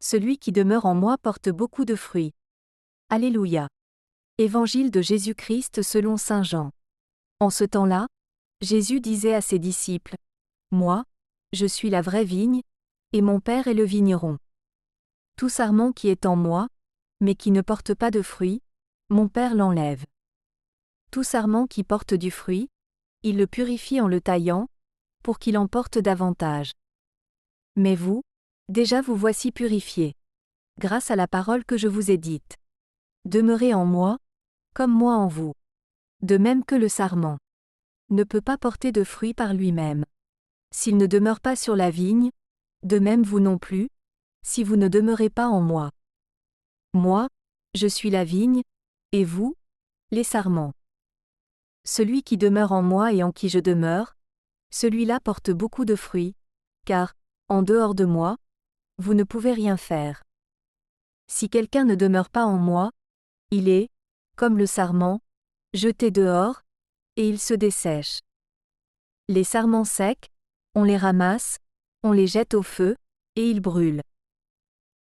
Celui qui demeure en moi porte beaucoup de fruits. Alléluia. Évangile de Jésus-Christ selon saint Jean. En ce temps-là, Jésus disait à ses disciples, « Moi, je suis la vraie vigne, et mon Père est le vigneron. Tout sarment qui est en moi, mais qui ne porte pas de fruits, mon Père l'enlève. Tout sarment qui porte du fruit, il le purifie en le taillant, pour qu'il en porte davantage. Mais vous, déjà vous voici purifiés, grâce à la parole que je vous ai dite. Demeurez en moi, comme moi en vous. De même que le sarment ne peut pas porter de fruits par lui-même, s'il ne demeure pas sur la vigne, de même vous non plus, si vous ne demeurez pas en moi. Moi, je suis la vigne, et vous, les sarments. Celui qui demeure en moi et en qui je demeure, celui-là porte beaucoup de fruits, car, en dehors de moi, vous ne pouvez rien faire. Si quelqu'un ne demeure pas en moi, il est, comme le sarment, jeté dehors, et il se dessèche. Les sarments secs, on les ramasse, on les jette au feu, et ils brûlent.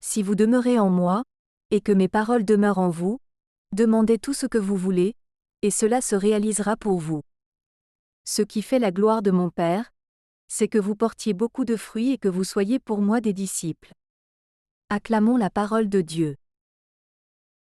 Si vous demeurez en moi, et que mes paroles demeurent en vous, demandez tout ce que vous voulez, et cela se réalisera pour vous. Ce qui fait la gloire de mon Père, c'est que vous portiez beaucoup de fruits et que vous soyez pour moi des disciples. Acclamons la parole de Dieu.